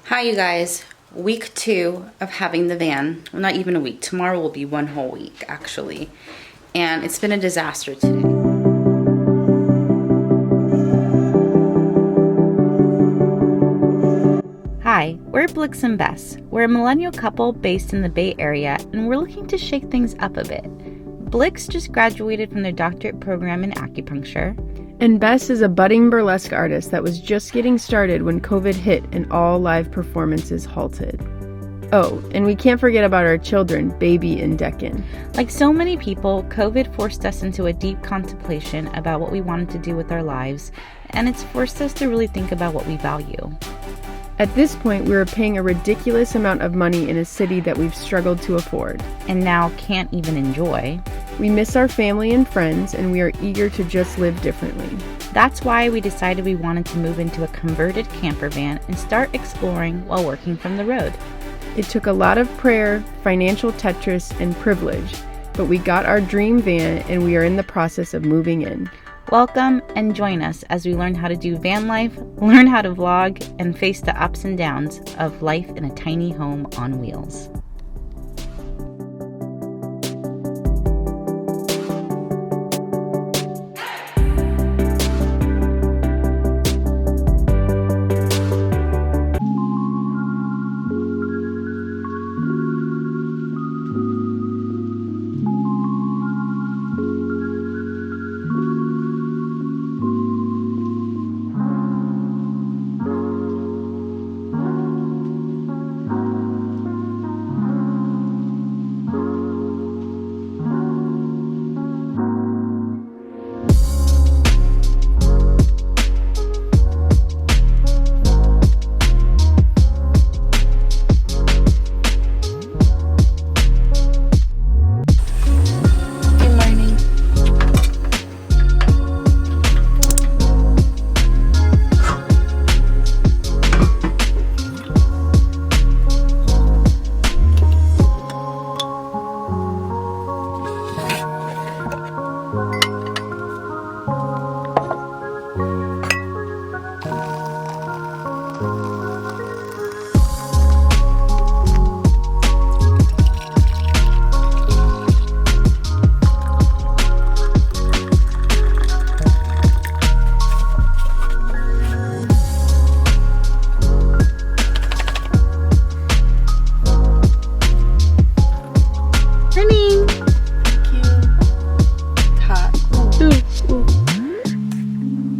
Hi you guys, week 2 of having the van. Well, not even a week. Tomorrow will be one whole week actually. And it's been a disaster today. Hi, we're Blix Bess. We're a millennial couple based in the Bay Area and we're looking to shake things up a bit. Blix just graduated from their doctorate program in acupuncture. And Bess is a budding burlesque artist that was just getting started when COVID hit and all live performances halted. Oh, and we can't forget about our children, Baby and Deccan. Like so many people, COVID forced us into a deep contemplation about what we wanted to do with our lives, and it's forced us to really think about what we value. At this point, we were paying a ridiculous amount of money in a city that we've struggled to afford. And now can't even enjoy. We miss our family and friends, and we are eager to just live differently. That's why we decided we wanted to move into a converted camper van and start exploring while working from the road. It took a lot of prayer, financial Tetris, and privilege, but we got our dream van and we are in the process of moving in. Welcome and join us as we learn how to do van life, learn how to vlog, and face the ups and downs of life in a tiny home on wheels.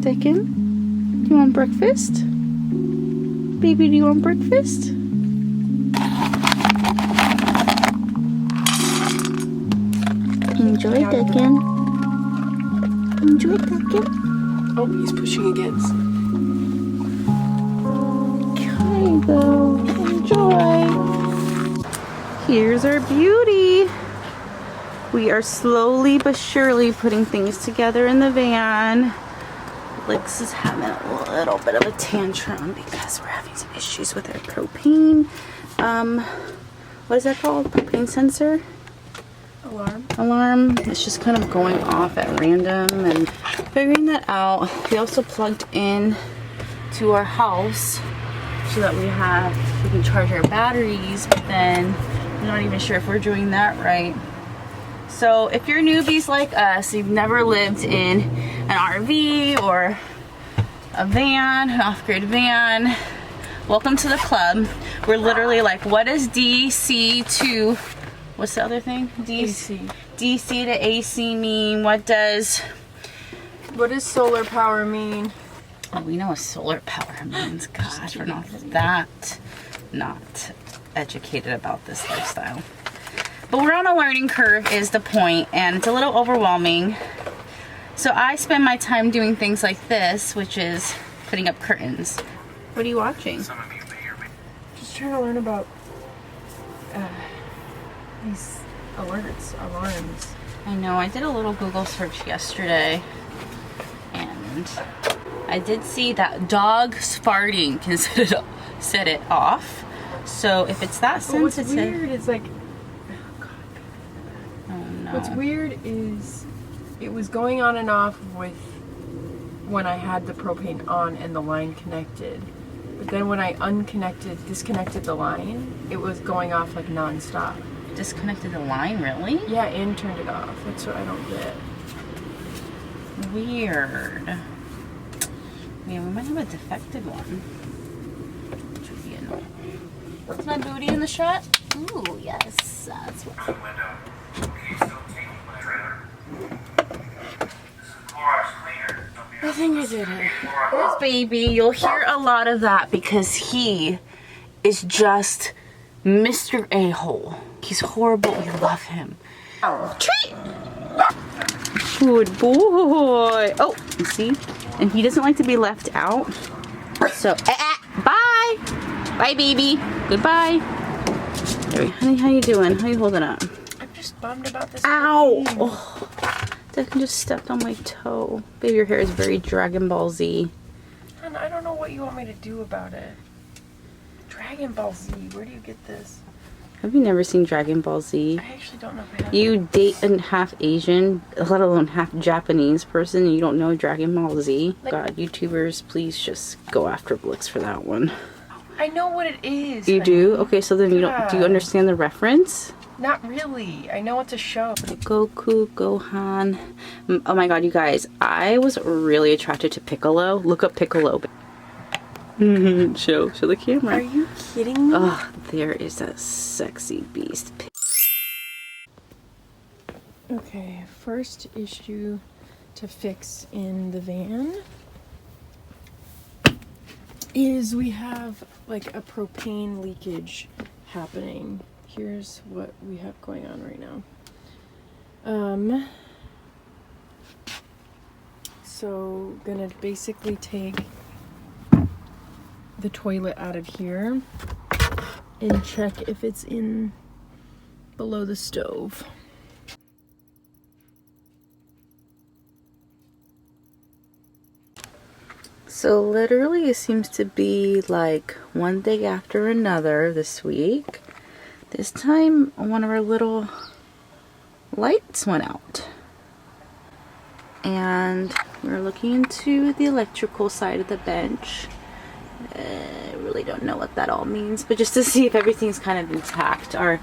Deccan, do you want breakfast? Baby, do you want breakfast? Enjoy, Deccan. Enjoy, Deccan. Oh, he's pushing against. Okay, though. Enjoy. Here's our beauty. We are slowly but surely putting things together in the van. Blix is having a little bit of a tantrum because we're having some issues with our propane. What is that called? Propane sensor? Alarm. It's just kind of going off at random and figuring that out. We also plugged in to our house so that we can charge our batteries, but then I'm not even sure if we're doing that right. So if you're newbies like us, you've never lived in an RV or a van, an off-grid van, welcome to the club. We're literally like, what is DC to, what's the other thing? DC to AC mean? What does solar power mean? Oh, we know what solar power means. Gosh, we're not educated about this lifestyle. But we're on a learning curve is the point, and it's a little overwhelming. So I spend my time doing things like this, which is putting up curtains. What are you watching? Just trying to learn about these alarms. I know, I did a little Google search yesterday, and I did see that dogs farting can set it off. So if it's that sensitive... What's weird is like... Oh no. What's weird is it was going on and off with when I had the propane on and the line connected. But then when I disconnected the line, it was going off like non-stop. Disconnected the line, really? Yeah, and turned it off. That's what I don't get. Weird. Yeah, we might have a defective one. Which would be annoying. Is my booty in the shot? Ooh, yes. That's what. I think I did it. There's baby. You'll hear a lot of that because he is just Mr. A-hole. He's horrible. You love him. Oh, treat! Good boy. Oh, you see? And he doesn't like to be left out. So, bye! Bye, baby. Goodbye. There, honey, how you doing? How you holding up? I'm just bummed about this. Ow! Oh, that just stepped on my toe. Baby, your hair is very Dragon Ball Z. And I don't know what you want me to do about it. Dragon Ball Z, where do you get this? Have you never seen Dragon Ball Z? I actually don't know if I have. You date a half Asian, let alone half Japanese person, and you don't know Dragon Ball Z? Like, God, YouTubers, please just go after Blix for that one. I know what it is. You do? Okay, so then you don't. Do you understand the reference? Not really. I know it's a show. Goku, Gohan. Oh my god, you guys. I was really attracted to Piccolo. Look up Piccolo. Show the camera. Are you kidding me? Oh, there is that sexy beast. Okay, first issue to fix in the van is we have like a propane leakage happening. Here's what we have going on right now. So gonna basically take the toilet out of here and check if it's in below the stove. So literally it seems to be like one thing after another this week. This time one of our little lights went out. And we're looking into the electrical side of the bench. I really don't know what that all means, but just to see if everything's kind of intact. Our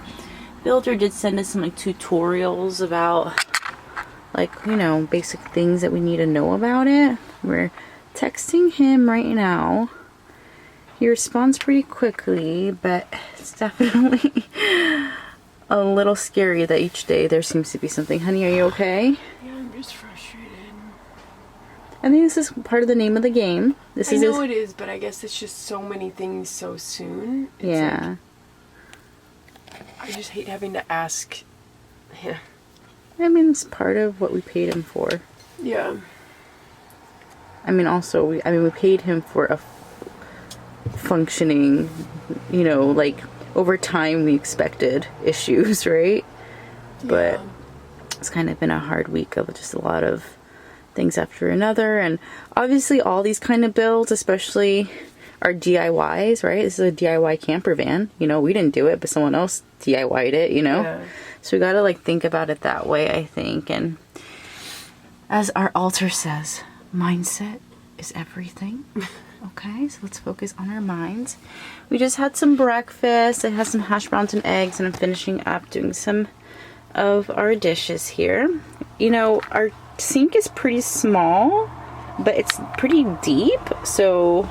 builder did send us some like tutorials about like, you know, basic things that we need to know about it. We're texting him right now. He responds pretty quickly, but it's definitely a little scary that each day there seems to be something. Honey, are you okay? Yeah, I'm just frustrated. I think this is part of the name of the game. I know it is, but I guess it's just so many things so soon. It's yeah. Like, I just hate having to ask. Yeah. I mean, it's part of what we paid him for. Yeah. I mean, also, we paid him for a functioning, you know, like, over time we expected issues, right? Yeah. But it's kind of been a hard week of just a lot of things after another, and obviously all these kind of builds, especially our DIYs, right? This is a DIY camper van. You know, we didn't do it, but someone else DIY'd it, you know? Yeah. So we gotta, like, think about it that way, I think. And as our altar says, mindset is everything. Okay, so let's focus on our minds. We just had some breakfast. I had some hash browns and eggs, and I'm finishing up doing some of our dishes here. You know, our sink is pretty small, but it's pretty deep, so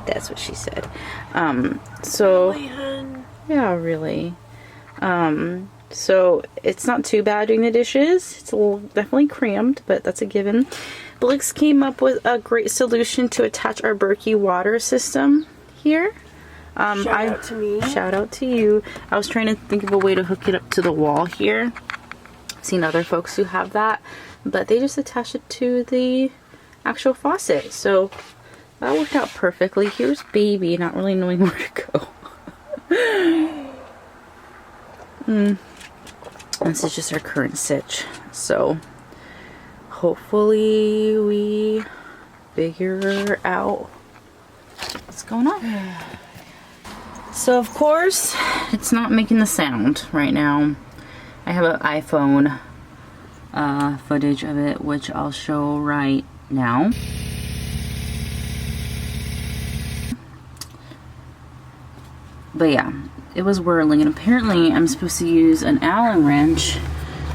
that's what she said. So yeah, really. So it's not too bad doing the dishes. It's a little definitely cramped, but that's a given. Blix came up with a great solution to attach our Berkey water system here. Shout out to me. Shout out to you. I was trying to think of a way to hook it up to the wall here. I've seen other folks who have that, but they just attach it to the actual faucet. So that worked out perfectly. Here's baby not really knowing where to go. This is just our current sitch. So hopefully we figure out what's going on. So of course it's not making the sound right now. I have an iPhone footage of it, which I'll show right now. But yeah, it was whirling, and apparently I'm supposed to use an Allen wrench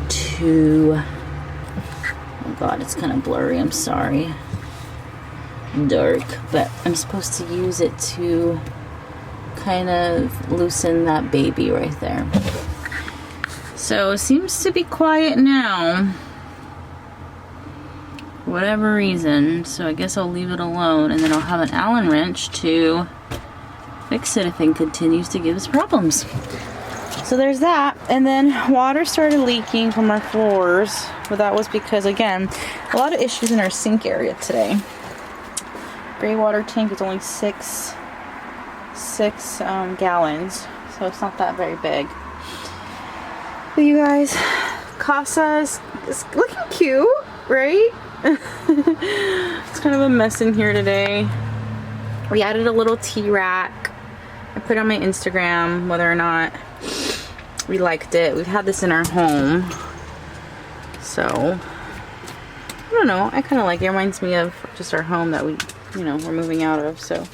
to, oh god, it's kind of blurry, I'm sorry, dark, but I'm supposed to use it to kind of loosen that baby right there. So it seems to be quiet now, for whatever reason, so I guess I'll leave it alone, and then I'll have an Allen wrench to fix it if it continues to give us problems. So there's that. And then water started leaking from our floors, but that was because, again, a lot of issues in our sink area today. Gray water tank is only six gallons, so it's not that very big. But you guys, Casa is looking cute, right? It's kind of a mess in here today. We added a little tea rack. I put on my Instagram whether or not we liked it. We've had this in our home, so I don't know. I kind of like it. It reminds me of just our home that we, we're moving out of. So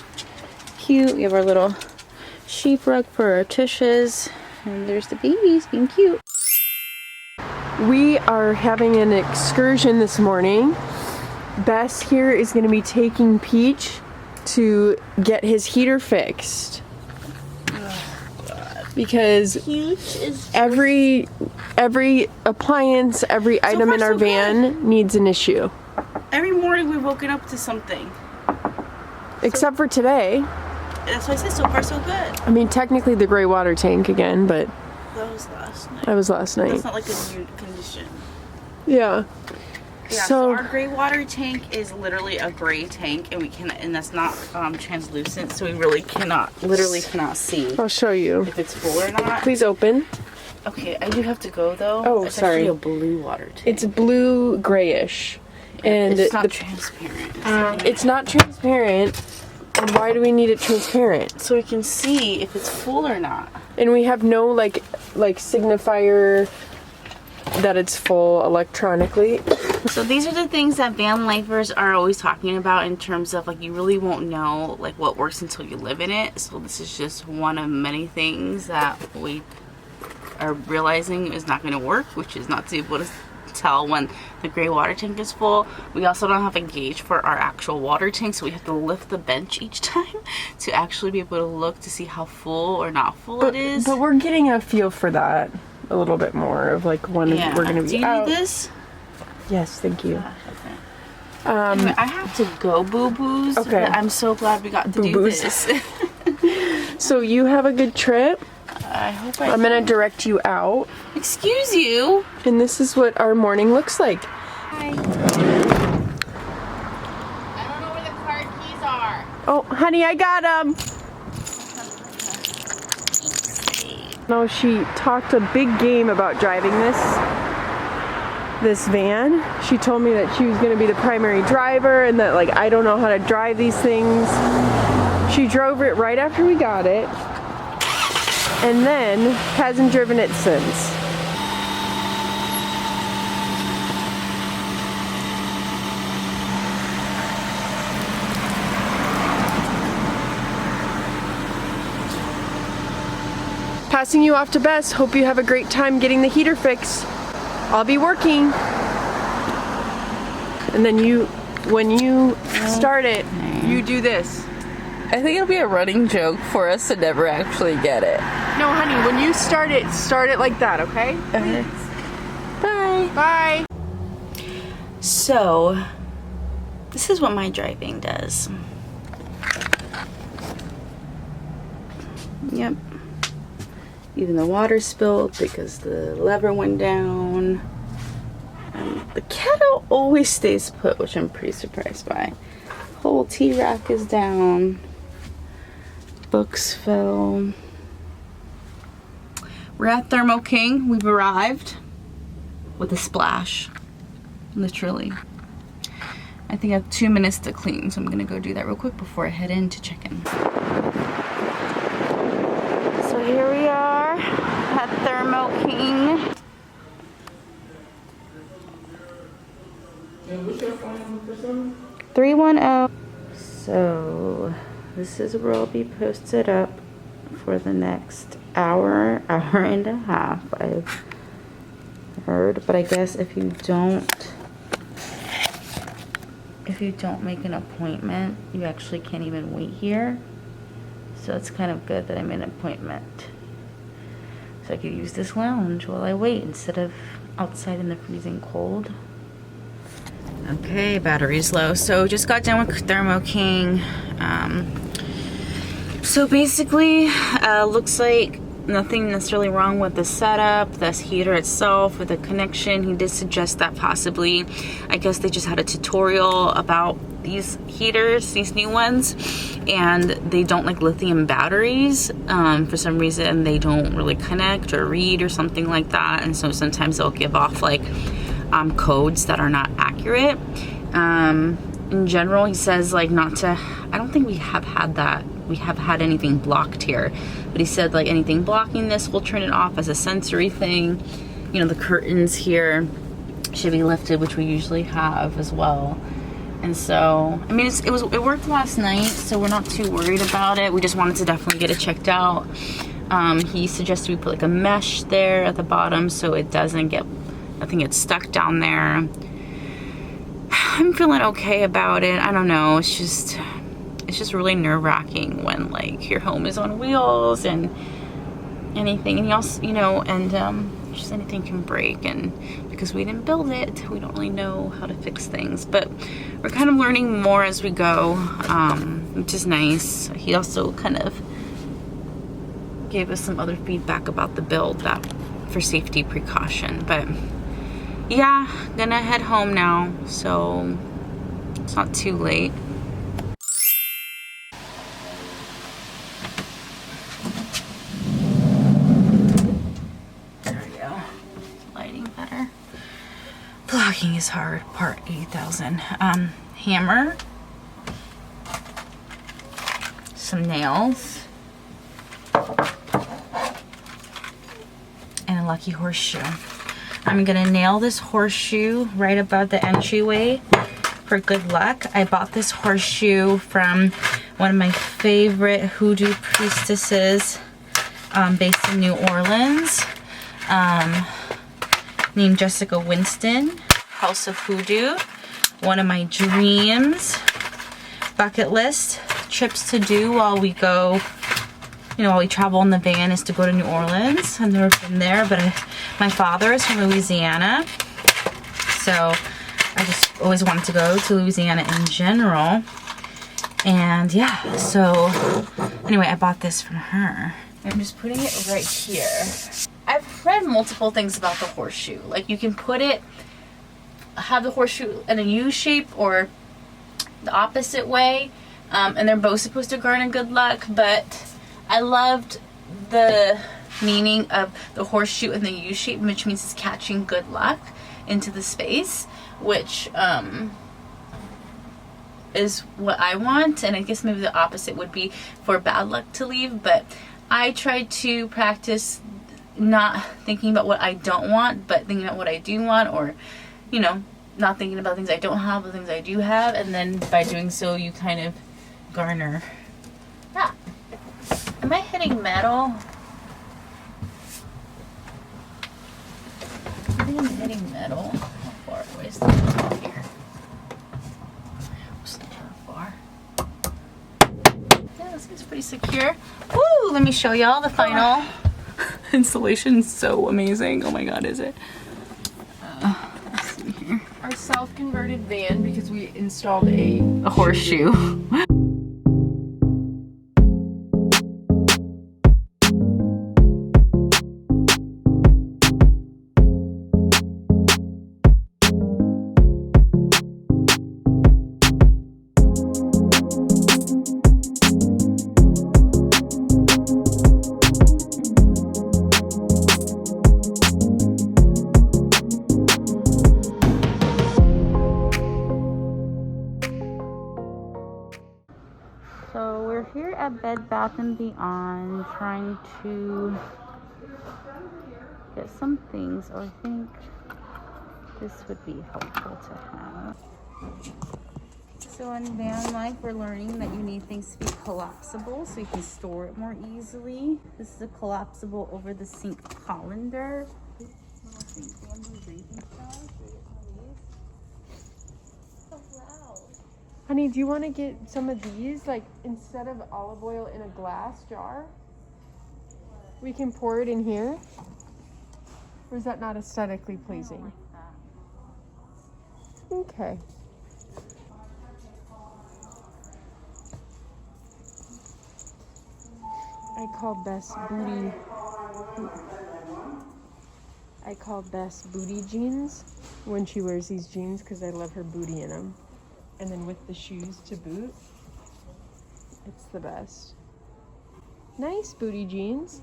cute. We have our little sheep rug for our tushes, and there's the babies being cute. We are having an excursion this morning. Bess here is going to be taking Peach to get his heater fixed. Because every appliance, every item in our van needs an issue. Every morning we've woken up to something. Except for today. That's why I said so far so good. I mean, technically the gray water tank again, but That was last night. that was last night. That's not like a new condition. Yeah. Yeah, so our gray water tank is literally a gray tank, and that's not translucent, so we literally cannot see I'll show you. if it's full or not. Please open. Okay, I do have to go though. Oh, it's sorry. actually a blue water tank. It's blue grayish. And it's not transparent. it's not transparent. And why do we need it transparent? So we can see if it's full or not. And we have no like signifier that it's full electronically. So these are the things that van lifers are always talking about in terms of like you really won't know like what works until you live in it. So this is just one of many things that we are realizing is not going to work, which is not to be able to tell when the gray water tank is full. We also don't have a gauge for our actual water tank, so we have to lift the bench each time to actually be able to look to see how full or not full it is. But we're getting a feel for that a little bit more of like when we're going to be Do you out. need this? Yes, thank you. Okay. Anyway, I have to go, boo-boos. Okay. But I'm so glad we got to do this. So you have a good trip. I hope I'm going to direct you out. Excuse you. And this is what our morning looks like. Hi. I don't know where the car keys are. Oh, honey, I got them. No, she talked a big game about driving this van. She told me that she was going to be the primary driver and that like I don't know how to drive these things. She drove it right after we got it and then hasn't driven it since. Passing you off to Bess. Hope you have a great time getting the heater fixed. I'll be working. And then when you start it, you do this. I think it'll be a running joke for us to never actually get it. No, honey, when you start it like that, okay? Okay. Bye. Bye. So, this is what my driving does. Yep. Even the water spilled because the lever went down. And the kettle always stays put, which I'm pretty surprised by. Whole tea rack is down. Books fell. We're at Thermo King. We've arrived with a splash. Literally. I think I have 2 minutes to clean, so I'm gonna go do that real quick before I head in to check in. So here we are at Thermo King. What's your phone number for some? 310. So this is where I'll be posted up for the next hour and a half, I've heard. But I guess if you don't make an appointment, you actually can't even wait here. So it's kind of good that I made an appointment, so I could use this lounge while I wait instead of outside in the freezing cold. Okay, battery's low. So just got done with Thermo King. So basically, looks like nothing necessarily wrong with the setup, this heater itself, with the connection. He did suggest that possibly, I guess they just had a tutorial about these heaters, these new ones, and they don't like lithium batteries. For some reason, they don't really connect or read or something like that, and so sometimes they'll give off like codes that are not accurate. In general, he says like not to, I don't think we have had that. We have had anything blocked here, but he said like anything blocking this, we'll turn it off as a sensory thing. You know, the curtains here should be lifted, which we usually have as well. And so, I mean, it worked last night, so we're not too worried about it. We just wanted to definitely get it checked out. He suggested we put like a mesh there at the bottom so it doesn't get, nothing gets stuck down there. I'm feeling okay about it. I don't know. It's just really nerve-wracking when like your home is on wheels and anything, and you also, you know, and just anything can break, and because we didn't build it, we don't really know how to fix things. But we're kind of learning more as we go, which is nice. He also kind of gave us some other feedback about the build, that for safety precaution. But yeah, gonna head home now, so it's not too late. There we go. Lighting better. Vlogging is hard, part 8000. Hammer. Some nails. And a lucky horseshoe. I'm gonna nail this horseshoe right above the entryway for good luck. I bought this horseshoe from one of my favorite hoodoo priestesses based in New Orleans, named Jessica Winston, House of Hoodoo. One of my dreams, bucket list trips to do while we go, you know, while we travel in the van, is to go to New Orleans. I've never been there, but my father is from Louisiana, so I just always wanted to go to Louisiana in general. And yeah, so anyway, I bought this from her. I'm just putting it right here. I've read multiple things about the horseshoe. Like you can put it, have the horseshoe in a U shape or the opposite way, and they're both supposed to garner good luck, but I loved the meaning of the horseshoe in the U shape, which means it's catching good luck into the space, which is what I want. And I guess maybe the opposite would be for bad luck to leave, but I try to practice not thinking about what I don't want, but thinking about what I do want, or, you know, not thinking about things I don't have, but things I do have, and then by doing so you kind of garner that. Am I hitting metal? I think I'm hitting metal. How far away is the metal here? It's not that far. Yeah, this seems pretty secure. Woo! Let me show y'all the final installation. Is so amazing. Oh my god, is it? Let's see here. Our self-converted van, because we installed a horseshoe. So we're here at Bed Bath & Beyond trying to get some things, or I think this would be helpful to have. So in van life, we're learning that you need things to be collapsible so you can store it more easily. This is a collapsible over the sink colander. Honey, do you want to get some of these, like instead of olive oil in a glass jar? We can pour it in here? Or is that not aesthetically pleasing? Okay. I call Bess booty jeans when she wears these jeans because I love her booty in them. And then with the shoes to boot, it's the best. Nice booty jeans.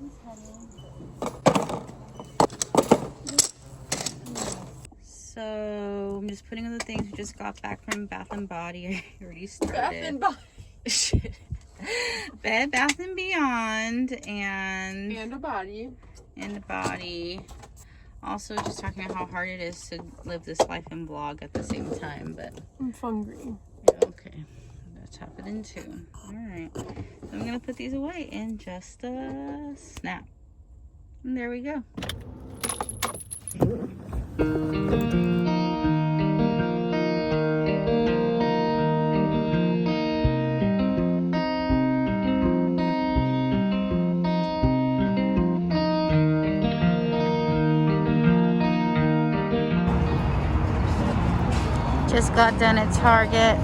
So I'm just putting in the things we just got back from Bath and Body. I already started. Bath and Body. Shit. Bed Bath and Beyond and a body. And a body. Also just talking about how hard it is to live this life and vlog at the same time, but I'm hungry. Yeah, okay. I'm gonna tap it in too. Alright. So I'm gonna put these away in just a snap. And there we go. Just got done at Target.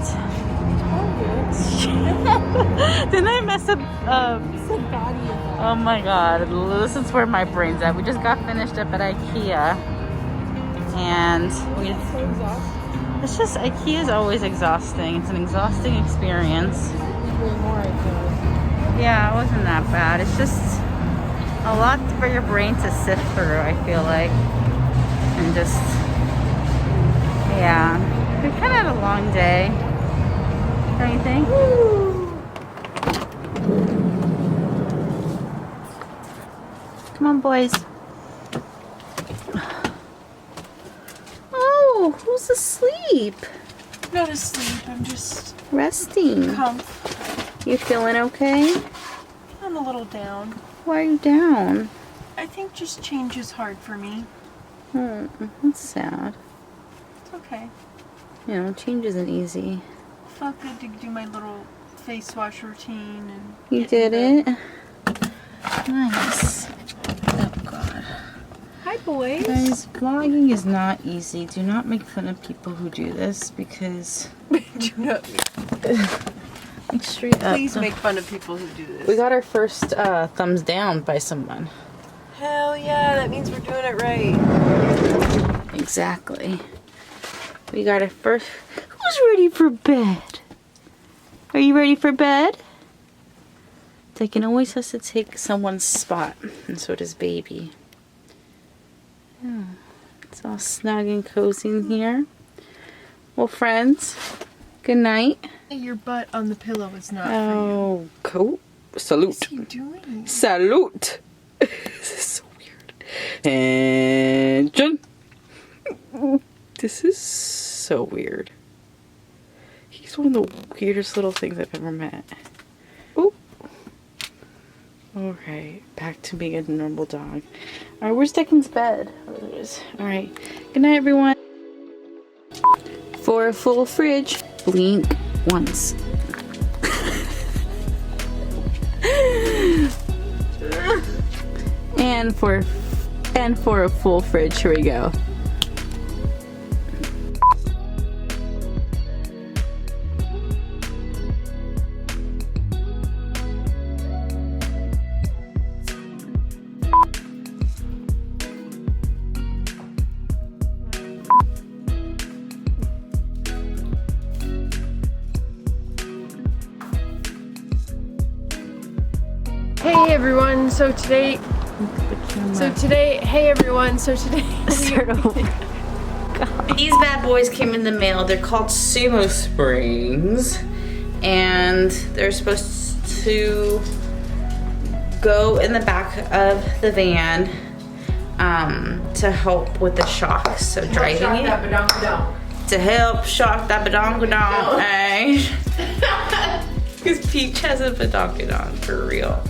Didn't I mess up? Oh my god, this is where my brain's at. We just got finished up at IKEA. And it's just, IKEA is always exhausting. It's an exhausting experience. Yeah, it wasn't that bad. It's just a lot for your brain to sift through, I feel like. And just, yeah. We kind of had a long day, don't you think? Come on, boys. Oh, who's asleep? Not asleep, I'm just Resting. You feeling okay? I'm a little down. Why are you down? I think just change is hard for me. That's sad. It's okay. You know, change isn't easy. Felt good to do my little face wash routine and You did it? Nice. Oh god. Hi boys. Guys, vlogging is not easy. Do not make fun of people who do this because Do not like straight up. please make fun of people who do this. We got our first thumbs down by someone. Hell yeah, that means we're doing it right. Exactly. We got our first. Who's ready for bed? Are you ready for bed? Tegan always has to take someone's spot, and so does Baby. Yeah, it's all snug and cozy in here. Well, friends, good night. Your butt on the pillow is not Oh, cool. Salute. for you. What are you doing? Salute. This is so weird. Attention. This is so weird. He's one of the weirdest little things I've ever met. Oh. Alright, back to being a normal dog. Alright, where's Declan's bed? Oh, there it is. Alright. Good night, everyone. For a full fridge, blink once. And for a full fridge, here we go. Hey everyone, so today These bad boys came in the mail. They're called Sumo Springs, and they're supposed to go in the back of the van to help with the shocks. So driving it. to help shock that badonkadonk, eh? Because Peach has a badonkadonk for real.